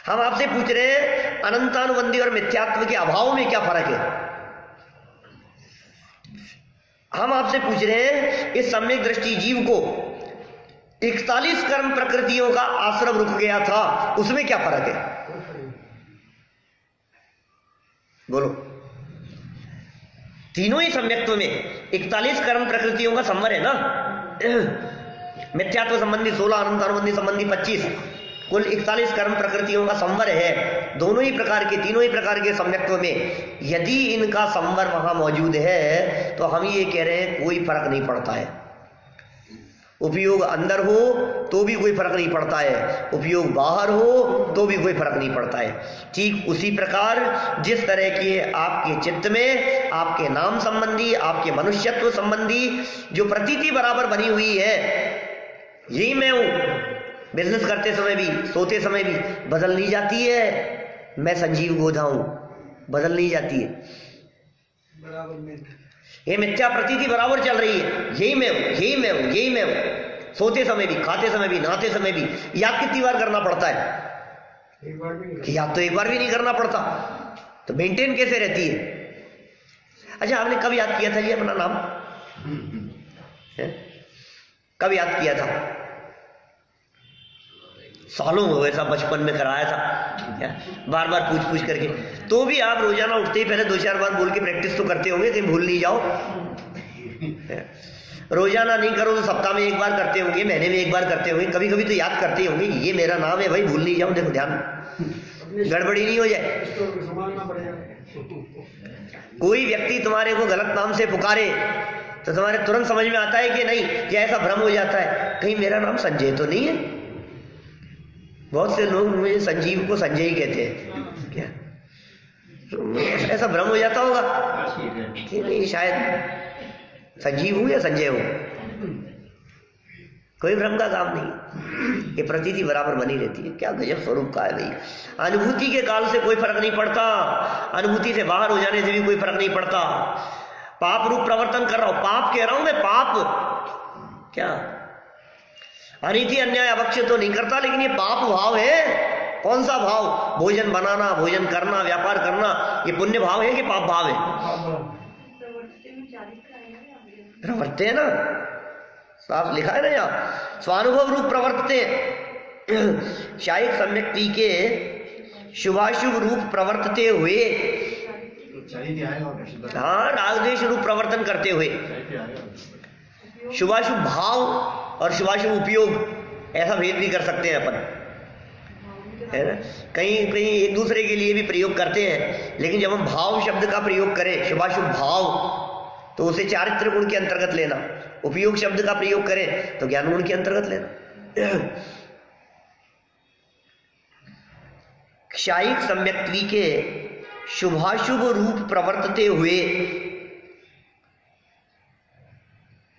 हम आपसे पूछ रहे हैं अनंतानुबंधी और मिथ्यात्व के अभाव में क्या फर्क है? हम आपसे पूछ रहे हैं इस सम्यक दृष्टि जीव को 41 कर्म प्रकृतियों का आश्रम रुक गया था, उसमें क्या फर्क है? बोलो। तीनों ही सम्यक्त्व में 41 कर्म प्रकृतियों का संवर है ना। मिथ्यात्व संबंधी 16, अनंतानुबंधी संबंधी 25, कुल 41 कर्म प्रकृतियों का संवर है। दोनों ही प्रकार के, तीनों ही प्रकार के सम्यक्त्व में यदि इनका संवर वहां मौजूद है, तो हम ये कह रहे हैं कोई फर्क नहीं पड़ता है। उपयोग अंदर हो तो भी कोई फर्क नहीं पड़ता है, उपयोग बाहर हो तो भी कोई फर्क नहीं पड़ता है। ठीक उसी प्रकार जिस तरह के आपके चित्त में आपके नाम संबंधी, आपके मनुष्यत्व संबंधी जो प्रतीति बराबर बनी हुई है, यही मैं हूं। बिजनेस करते समय भी, सोते समय भी बदल नहीं जाती है। मैं संजीव गोधा हूं, बदल नहीं जाती है। ये मिथ्या प्रतीति बराबर चल रही है, यही मैं हूं, यही मैं हूं, यही मैं हूं। सोते समय भी, खाते समय भी, नहाते समय भी याद कितनी बार करना पड़ता है? याद तो एक बार भी नहीं करना पड़ता, तो मेंटेन कैसे रहती है? अच्छा, आपने कब याद किया था जी अपना नाम? कब याद किया था? सालों हो ऐसा बचपन में कराया था क्या? बार बार पूछ पूछ करके। तो भी आप रोजाना उठते ही पहले 2-4 बार बोल के प्रैक्टिस तो करते होंगे, कहीं भूल नहीं जाओ। रोजाना नहीं करो तो सप्ताह में 1 बार करते होंगे, महीने में 1 बार करते होंगे, कभी कभी तो याद करते होंगे, ये मेरा नाम है भाई, भूल नहीं जाओ। देखो ध्यान, गड़बड़ी नहीं हो जाए। कोई व्यक्ति तुम्हारे को गलत नाम से पुकारे तो तुम्हारे तुरंत समझ में आता है कि नहीं, कि ऐसा भ्रम हो जाता है कहीं मेरा नाम संजय तो नहीं है। बहुत से लोग मुझे संजीव को संजय ही कहते हैं क्या? तो ऐसा भ्रम हो जाता होगा कि नहीं शायद संजीव हूं या संजय हूं। कोई भ्रम का काम नहीं, ये प्रतीति बराबर बनी रहती है। क्या गजब स्वरूप का है भाई। अनुभूति के काल से कोई फर्क नहीं पड़ता, अनुभूति से बाहर हो जाने से भी कोई फर्क नहीं पड़ता। पाप रूप प्रवर्तन कर रहा हूं, पाप कह रहा हूं मैं, पाप क्या? अनीति अन्याय अवक्ष तो नहीं करता, लेकिन ये पाप भाव है। कौन सा भाव? भोजन बनाना, भोजन करना, व्यापार करना, ये पुण्य भाव है कि पाप भाव है? प्रवर्ते है ना, साफ लिखा है ना यहाँ, स्वानुभव रूप प्रवर्तते। शायद सम्यक्ति के शुभाशुभ रूप प्रवर्तते हुए, हाँ, रागद्वेष रूप प्रवर्तन करते हुए, शुभाशुभ भाव और शुभाशुभ उपयोग, ऐसा भेद भी कर सकते हैं अपन, है ना। कहीं कहीं एक दूसरे के लिए भी प्रयोग करते हैं, लेकिन जब हम भाव शब्द का प्रयोग करें, शुभाशुभ भाव, तो उसे चारित्र गुण के अंतर्गत लेना। उपयोग शब्द का प्रयोग करें तो ज्ञान गुण के अंतर्गत लेना। क्षायिक सम्यक्त्वी के शुभाशुभ रूप प्रवर्तते हुए,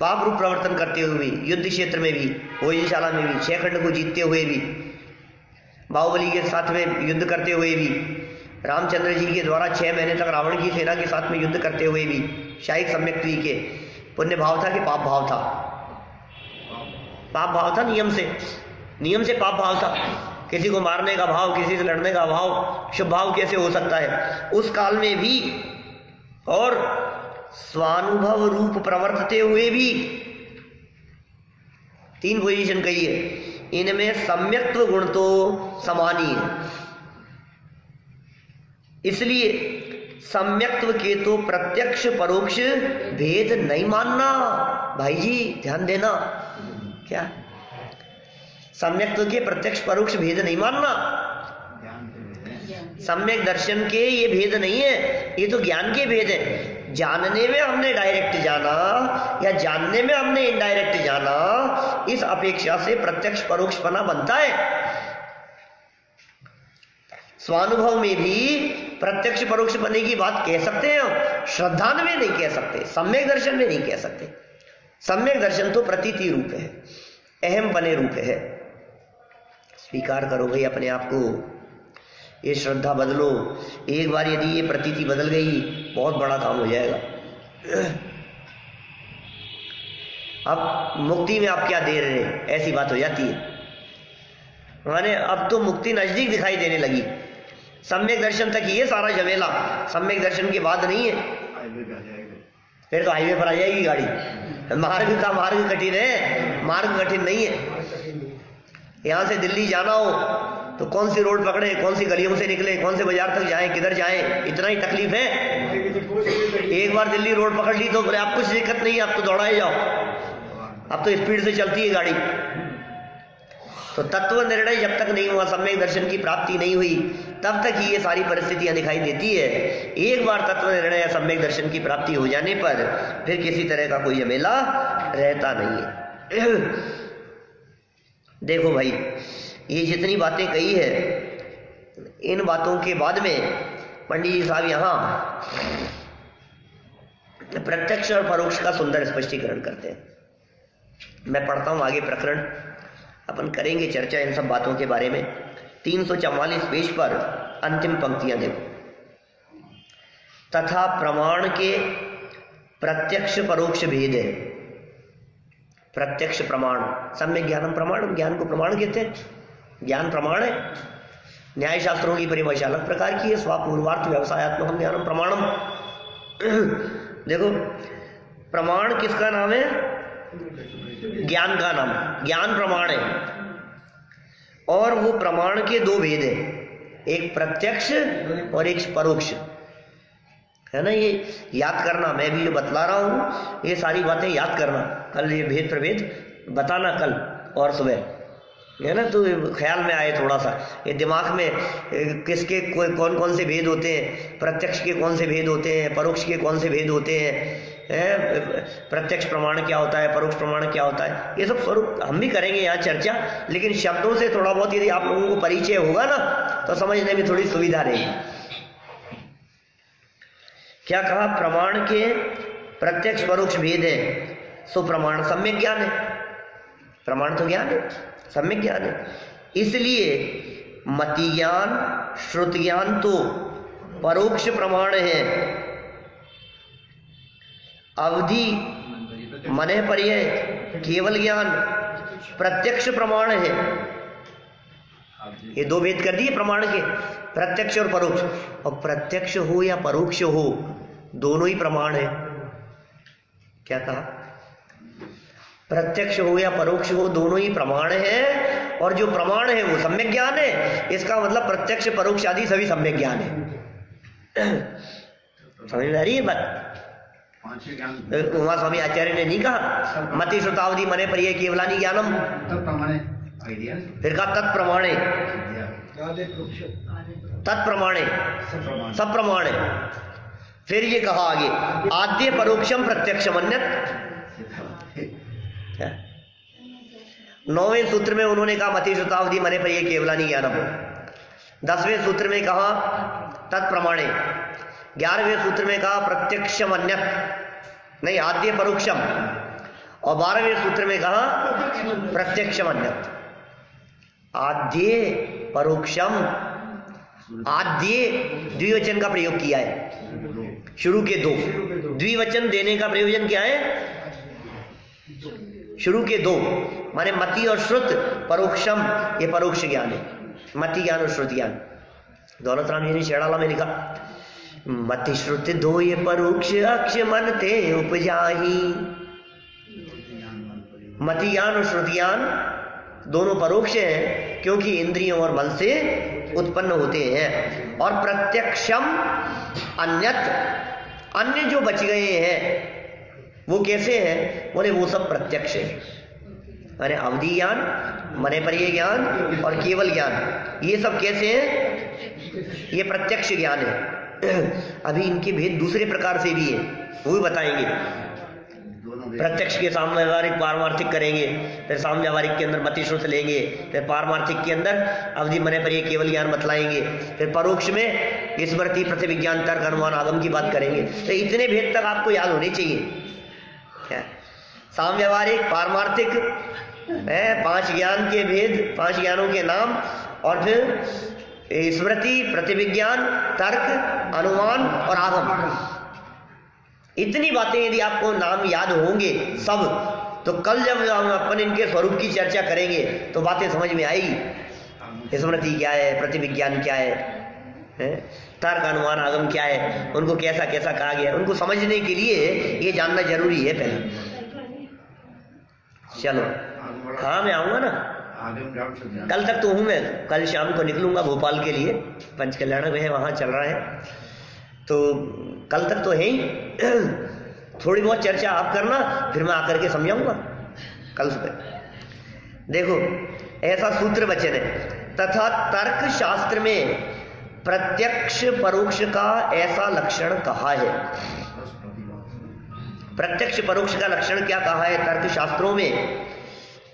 पाप रूप प्रवर्तन करते हुए भी, युद्ध क्षेत्र में भी, भोजनशाला में भी, 6 खंड को जीतते हुए भी, बाहुबली के साथ में युद्ध करते हुए भी, रामचंद्र जी के द्वारा 6 महीने तक रावण की सेना के साथ में युद्ध करते हुए भी, शायिक सम्यक्त्वी के पुण्य भाव था कि पाप भाव था? पाप भाव था। नियम से पाप भाव था। किसी को मारने का भाव, किसी से लड़ने का भाव शुभ भाव कैसे हो सकता है उस काल में भी? और स्वानुभव रूप प्रवर्तते हुए भी 3 पोजीशन कही है, इनमें सम्यक्त्व गुण तो समान ही है। इसलिए सम्यक्त्व के तो प्रत्यक्ष परोक्ष भेद नहीं मानना। भाई जी ध्यान देना, क्या? सम्यक्त्व के प्रत्यक्ष परोक्ष भेद नहीं मानना। सम्यक दर्शन के ये भेद नहीं है, ये तो ज्ञान के भेद है। जानने में हमने डायरेक्ट जाना या जानने में हमने इनडायरेक्ट जाना, इस अपेक्षा से प्रत्यक्ष परोक्षपना बनता है। स्वानुभव में भी प्रत्यक्ष परोक्ष बनने की बात कह सकते हैं हम, श्रद्धान में नहीं कह सकते, सम्यक दर्शन में नहीं कह सकते। सम्यक दर्शन तो प्रतीति रूप है, अहम बने रूप है। स्वीकार करो भाई अपने आप को, ये श्रद्धा बदलो। एक बार यदि ये प्रतीति बदल गई, बहुत बड़ा काम हो जाएगा। अब मुक्ति में आप क्या दे रहे हैं, ऐसी बात हो जाती है। माने अब तो मुक्ति नजदीक दिखाई देने लगी। सम्यक दर्शन तक ये सारा झमेला, सम्यक दर्शन के बाद नहीं है। फिर तो हाईवे पर आ जाएगी गाड़ी। मार्ग कठिन है, मार्ग कठिन नहीं है। यहां से दिल्ली जाना हो तो कौन सी रोड पकड़े, कौन सी गलियों से निकले, कौन से बाजार तक जाएं, किधर जाएं, इतना ही तकलीफ है। एक बार दिल्ली रोड पकड़ ली तो बोले आप कुछ दिक्कत नहीं है, आप तो दौड़ाए जाओ, अब तो स्पीड से चलती है गाड़ी। तो तत्व निर्णय जब तक नहीं हुआ, सम्यक दर्शन की प्राप्ति नहीं हुई, तब तक ही ये सारी परिस्थितियां दिखाई देती है। एक बार तत्व निर्णय या सम्यक दर्शन की प्राप्ति हो जाने पर फिर किसी तरह का कोई झमेला रहता नहीं है। देखो भाई, ये जितनी बातें कही है, इन बातों के बाद में पंडित जी साहब यहां प्रत्यक्ष और परोक्ष का सुंदर स्पष्टीकरण करते हैं। मैं पढ़ता हूं आगे प्रकरण, अपन करेंगे चर्चा इन सब बातों के बारे में। 344 पेज पर अंतिम पंक्तियां देखो। तथा प्रमाण के प्रत्यक्ष परोक्ष भेद है। प्रत्यक्ष प्रमाण, सम्यक ज्ञानम प्रमाण, ज्ञान को प्रमाण कहते हैं, ज्ञान प्रमाण है। न्याय शास्त्रों की परिभाषा अलग प्रकार की है, स्वापूर्वार्थ व्यवसायत्मक ज्ञानम प्रमाणम। देखो प्रमाण किसका नाम है? ज्ञान का नाम, ज्ञान प्रमाण है। और वो प्रमाण के दो भेद हैं, एक प्रत्यक्ष और एक परोक्ष, है ना। ये याद करना, मैं भी जो बतला रहा हूँ ये सारी बातें याद करना, कल ये भेद प्रभेद बताना कल और सुबह, है ना। तो ख्याल में आए थोड़ा सा, ये दिमाग में किसके कौन कौन से भेद होते हैं, प्रत्यक्ष के कौन से भेद होते हैं, परोक्ष के कौन से भेद होते हैं, प्रत्यक्ष प्रमाण क्या होता है, परोक्ष प्रमाण क्या होता है, ये सब स्वरूप हम भी करेंगे यहाँ चर्चा। लेकिन शब्दों से थोड़ा बहुत यदि आप लोगों को परिचय होगा ना तो समझने में थोड़ी सुविधा रहेगी। क्या कहा? प्रमाण के प्रत्यक्ष परोक्ष भेद है, सो प्रमाण सम्यक ज्ञान है। प्रमाण तो ज्ञान है, सम्यक ज्ञान है। इसलिए मति ज्ञान श्रुत ज्ञान तो परोक्ष प्रमाण है, अवधि मने पर्याय केवल ज्ञान प्रत्यक्ष प्रमाण है। ये दो भेद कर दिए प्रमाण के, प्रत्यक्ष और परोक्ष। और प्रत्यक्ष हो या परोक्ष हो दोनों ही प्रमाण है। क्या कहा? प्रत्यक्ष हो या परोक्ष हो दोनों ही प्रमाण है, और जो प्रमाण है वो सम्यक ज्ञान है। इसका मतलब प्रत्यक्ष परोक्ष आदि सभी सम्यक ज्ञान है। समझ में आ रही है बात? उमा स्वामी आचार्य ने नहीं कहा मति श्रुतावधि मने पर्याय केवलानि ज्ञानम, फिर कहा तत्प्रमाणे, तत्प्रमाणे सब प्रमाण है। फिर ये कहा आगे आद्य परोक्षम प्रत्यक्षम अन्यत्। 9वें सूत्र में उन्होंने कहा मति श्रुतावधि मने पर्याय केवलानि ज्ञानम। 10वें सूत्र में कहा तत्प्रमाणे। 11वें सूत्र में कहा प्रत्यक्षम अन्यत्, नहीं आद्य परोक्षम। और 12वें सूत्र में कहा प्रत्यक्षम अन्यत्। आद्य परोक्षम, आद्य द्विवचन का प्रयोग किया है, शुरू के दो द्विवचन देने का प्रयोजन क्या है? शुरू के दो माने मति और श्रुत, परोक्षम ये परोक्ष ज्ञान है, मति ज्ञान और श्रुत ज्ञान। दौलत राम जी ने शेड़ाला में लिखा मति श्रुत दो ये परोक्ष अक्ष मन ते उपजाही। मति ज्ञान और श्रुति ज्ञान दोनों परोक्ष हैं क्योंकि इंद्रियों और मन से उत्पन्न होते हैं। और प्रत्यक्षम अन्यत, अन्य जो बच गए हैं वो कैसे हैं? बोले वो सब प्रत्यक्ष है, माने अवधि ज्ञान, मने पर्याय ज्ञान और केवल ज्ञान, ये सब कैसे हैं? ये प्रत्यक्ष ज्ञान है। अभी इनके भेद दूसरे प्रकार से भी है, वो भी बताएंगे। प्रत्यक्ष के साम व्यावहारिक पारमार्थिक करेंगे, फिर साम व्यावहारिक के अंदर मति श्रुत लेंगे, फिर पारमार्थिक के अंदर अवधि मने पर्याय केवल ज्ञान बतलाएंगे, फिर परोक्ष में स्मृति प्रतिविज्ञान तर्क अनुमान आगम की बात करेंगे। तो इतने भेद तक आपको याद होने चाहिए। साम व्यावहारिक, पारमार्थिक, 5 ज्ञान के भेद, 5 ज्ञानों के नाम, और फिर स्मृति प्रतिविज्ञान तर्क अनुमान और आगम। इतनी बातें यदि आपको नाम याद होंगे सब, तो कल जब हम अपन इनके स्वरूप की चर्चा करेंगे तो बातें समझ में आएगी। स्मृति क्या है, प्रतिविज्ञान क्या है, तर्क अनुमान आगम क्या है, उनको कैसा कैसा कहा गया, उनको समझने के लिए ये जानना जरूरी है पहले। चलो हाँ मैं आऊंगा ना, कल तक तो हूँ मैं, कल शाम को निकलूंगा भोपाल के लिए, पंचकल्याण में है वहाँ चल रहा है, तो कल तक तो है ही। थोड़ी बहुत चर्चा आप करना, फिर मैं आकर के समझाऊंगा कल सुबह। देखो ऐसा सूत्र वचन है, तथा तर्क शास्त्र में प्रत्यक्ष परोक्ष का ऐसा लक्षण कहा है। प्रत्यक्ष परोक्ष का लक्षण क्या कहा है तर्क शास्त्रों में?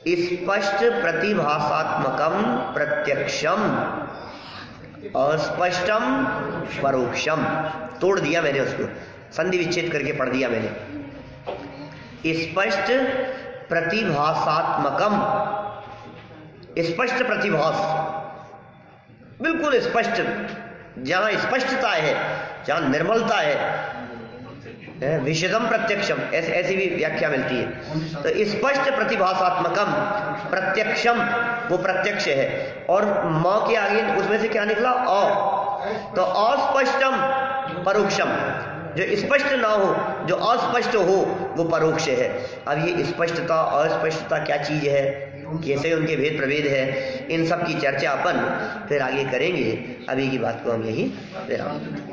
स्पष्ट प्रतिभासात्मकम प्रत्यक्षम, अस्पष्टम परोक्षम। तोड़ दिया मैंने उसको, संधि विच्छेद करके पढ़ दिया मैंने। स्पष्ट प्रतिभासात्मकम, स्पष्ट प्रतिभास, बिल्कुल स्पष्ट, जहां स्पष्टता है, जहां निर्मलता है, विशदम प्रत्यक्षम, ऐसी भी व्याख्या मिलती है। तो स्पष्ट प्रतिभासात्मकम प्रत्यक्षम, वो प्रत्यक्ष है। और म के आगे उसमें से क्या निकला? अ। तो अस्पष्टम परोक्षम, जो स्पष्ट ना हो, जो अस्पष्ट हो, वो परोक्ष है। अब ये स्पष्टता अस्पष्टता क्या चीज है, कैसे उनके भेद प्रभेद है, इन सब की चर्चा अपन फिर आगे करेंगे। अभी की बात को हम यही विराम देते हैं।